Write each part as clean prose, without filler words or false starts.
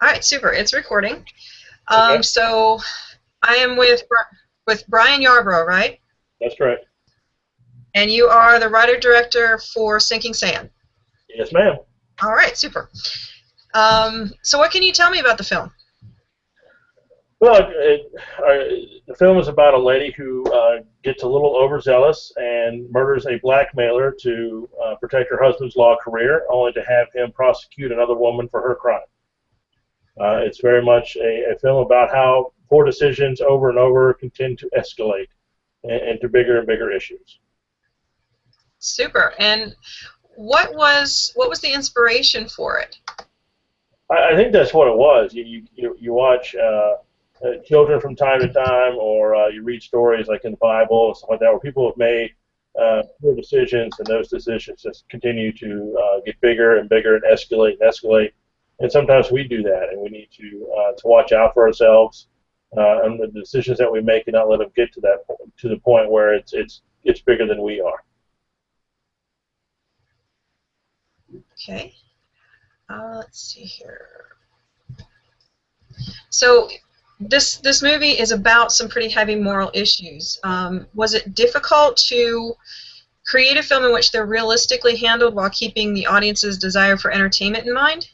All right, super. It's recording. Okay, So I am with Brian Yarbrough, right? that's correct. And you are the writer director for Sinking Sand. Yes, ma'am. All right, super. So what can you tell me about the film? Well, the film is about a lady who gets a little overzealous and murders a blackmailer to protect her husband's law career, only to have him prosecute another woman for her crime. It's very much a film about how poor decisions over and over continue to escalate into bigger and bigger issues. Super. And what was the inspiration for it? I think that's what it was. You watch children from time to time, or you read stories like in the Bible and stuff like that, where people have made poor decisions, and those decisions just continue to get bigger and bigger and escalate and escalate. And sometimes we do that, and we need to watch out for ourselves and the decisions that we make, and not let them get to that to the point where it's bigger than we are. Okay. Let's see here. So this movie is about some pretty heavy moral issues. Was it difficult to create a film in which they're realistically handled while keeping the audience's desire for entertainment in mind?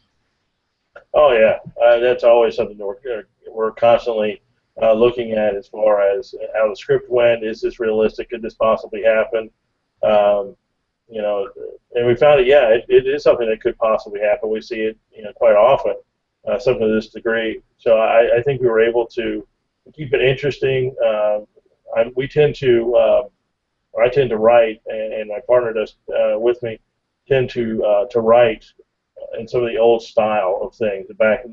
Oh yeah, that's always something that we're constantly looking at as far as how the script went. Is this realistic? Could this possibly happen? Um, you know, and we found it. Yeah, it is something that could possibly happen. We see it, quite often, something to this degree. So I think we were able to keep it interesting. We tend to, or I tend to write, and my partner does with me, tend to write in some of the old style of things back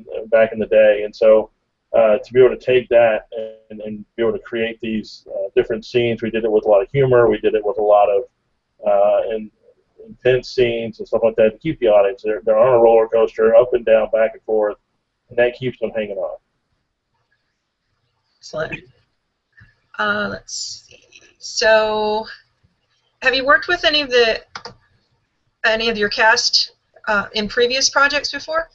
in the day, and so to be able to take that and be able to create these different scenes, we did it with a lot of humor. We did it with a lot of intense scenes and stuff like that to keep the audience. They're on a roller coaster, up and down, back and forth, and that keeps them hanging on. Excellent. Let's see. So, have you worked with any of your cast in previous projects before?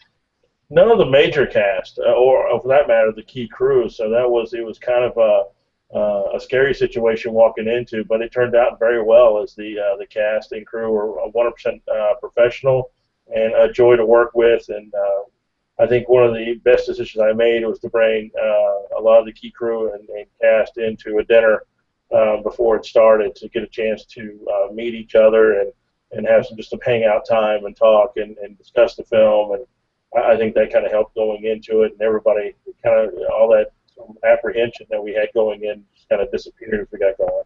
None of the major cast, or for that matter, the key crew. So it was kind of a scary situation walking into, but it turned out very well as the cast and crew were 100% professional and a joy to work with. And I think one of the best decisions I made was to bring a lot of the key crew and cast into a dinner before it started to get a chance to meet each other and have some hangout time and talk and discuss the film. And I think that kind of helped going into it, and everybody kind of all that apprehension that we had going in just kind of disappeared as we got going.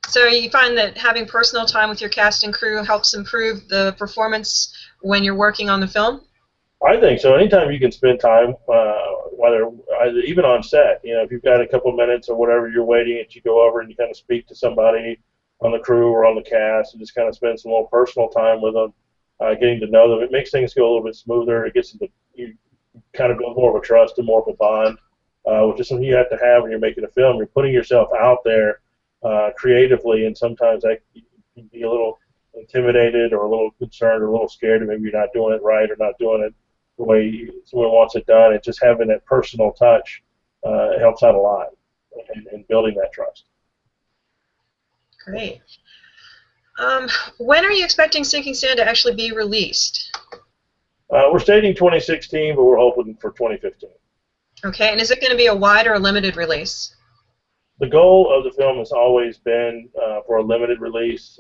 So you find that having personal time with your cast and crew helps improve the performance when you're working on the film? I think so. Anytime you can spend time, whether even on set, if you've got a couple of minutes or whatever you're waiting, and you go over and you kind of speak to somebody on the crew or on the cast, and just kind of spend some little personal time with them, getting to know them. It makes things go a little bit smoother. It gets into you kind of build more of a trust and more of a bond, which is something you have to have when you're making a film. You're putting yourself out there creatively, and sometimes that you can be a little intimidated or a little concerned or a little scared, or maybe you're not doing it right or not doing it the way someone wants it done. And just having that personal touch helps out a lot in building that trust. Great. When are you expecting Sinking Sand to actually be released? We're stating 2016, but we're hoping for 2015. Okay, and is it going to be a wide or a limited release? The goal of the film has always been for a limited release,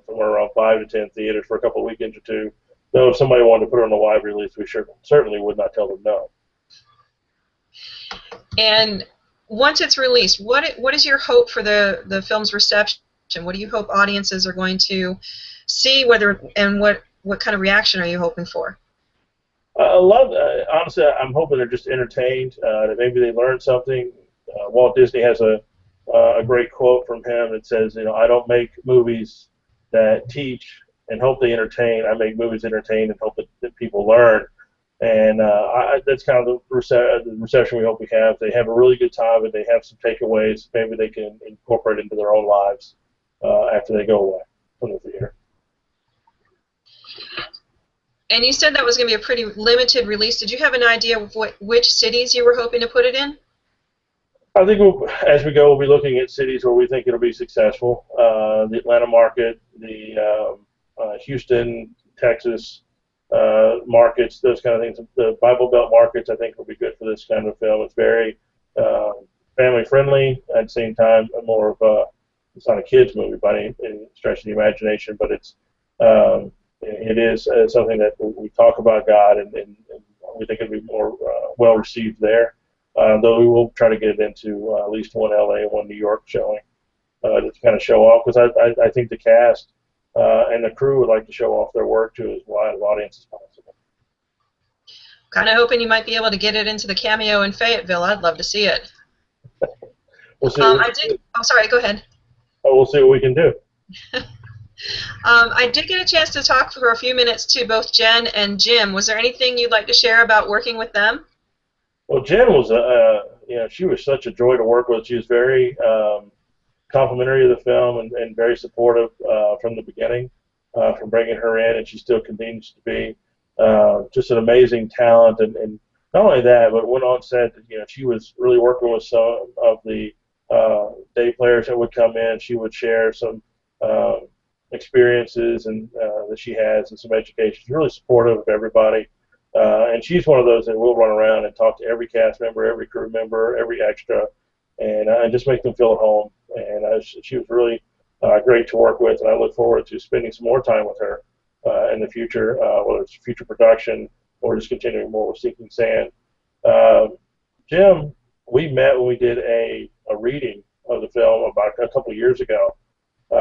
somewhere around 5 to 10 theaters for a couple of weekends or two. Though if somebody wanted to put it on a wide release, we certainly would not tell them no. And once it's released, what is your hope for the film's reception? What do you hope audiences are going to see? What kind of reaction are you hoping for? Honestly, I'm hoping they're just entertained. That maybe they learn something. Walt Disney has a great quote from him that says, I don't make movies that teach and hope they entertain. I make movies entertain and hope that people learn. And that's kind of the reception we hope we have. They have a really good time, and they have some takeaways. Maybe they can incorporate into their own lives after they go away from the theater. And you said that was going to be a pretty limited release. Did you have an idea of which cities you were hoping to put it in? I think as we go, we'll be looking at cities where we think it'll be successful. The Atlanta market, the Houston, Texas markets, those kind of things. The Bible Belt markets, I think, will be good for this kind of film. It's very family friendly. At the same time, more of it's not a kids movie by any stretch of the imagination, but it is something that we talk about God, and we think it'll be more well received there. Though we will try to get it into at least one LA and one New York showing to kind of show off, because I think the cast and the crew would like to show off their work to as wide an audience as possible. Kind of hoping you might be able to get it into the Cameo in Fayetteville. I'd love to see it. We'll see. Oh, sorry. Go ahead. Oh, we'll see what we can do. I did get a chance to talk for a few minutes to both Jen and Jim. Was there anything you'd like to share about working with them? Well, Jen was she was such a joy to work with. She was very complimentary of the film and very supportive from the beginning, from bringing her in, and she still continues to be just an amazing talent. And not only that, but went on said that she was really working with some of the day players that would come in. She would share some experiences and that she has and some education. She's really supportive of everybody. And she's one of those that will run around and talk to every cast member, every crew member, every extra, and just make them feel at home. And she was really great to work with, and I look forward to spending some more time with her in the future, whether it's future production or just continuing more with Sinking Sand. Jim, we met when we did a reading of the film about a couple of years ago.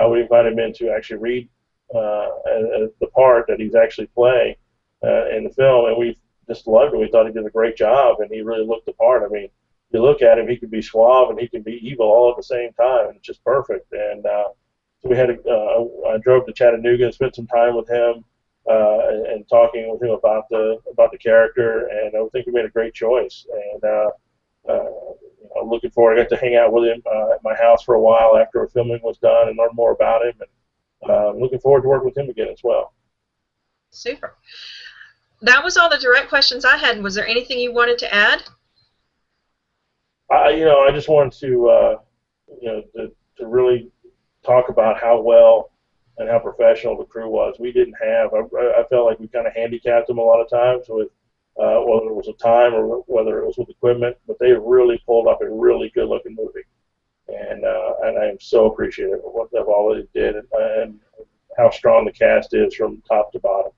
We invited him in to actually read the part that he's actually playing in the film, and we just loved it. We thought he did a great job, and he really looked the part. I mean, you look at him, he can be suave and he can be evil all at the same time, and it's just perfect. And so we had I drove to Chattanooga and spent some time with him and talking with him about the character, and I think we made a great choice. And I'm looking forward. I got to hang out with him at my house for a while after our filming was done and learn more about him. And I'm looking forward to working with him again as well. Super. That was all the direct questions I had. Was there anything you wanted to add? I just wanted to really talk about how well and how professional the crew was. We didn't have. I felt like we kind of handicapped them a lot of times with whether it was with time or whether it was with equipment, but they really pulled up a really good-looking movie, and I am so appreciative of all they did and how strong the cast is from top to bottom.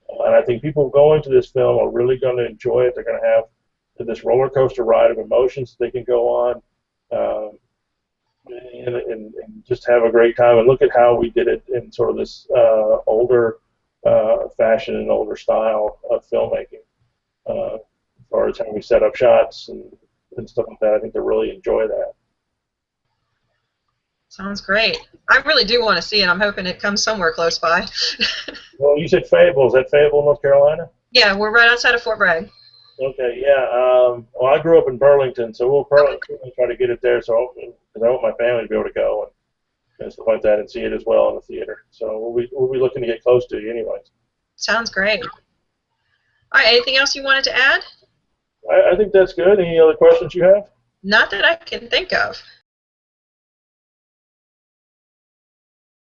And I think people going to this film are really going to enjoy it. They're going to have this roller coaster ride of emotions they can go on and just have a great time. And look at how we did it in sort of this older fashion and older style of filmmaking. As far as how we set up shots and stuff like that, I think they really enjoy that. Sounds great. I really do want to see it. I'm hoping it comes somewhere close by. Well, you said Fayetteville. Is that Fayetteville, North Carolina? Yeah, we're right outside of Fort Bragg. Okay, yeah. Well, I grew up in Burlington, so we'll probably try to get it there. So, because I want my family to be able to go and stuff like that and see it as well in the theater. So we'll be looking to get close to you, anyways. Sounds great. All right. Anything else you wanted to add? I think that's good. Any other questions you have? Not that I can think of.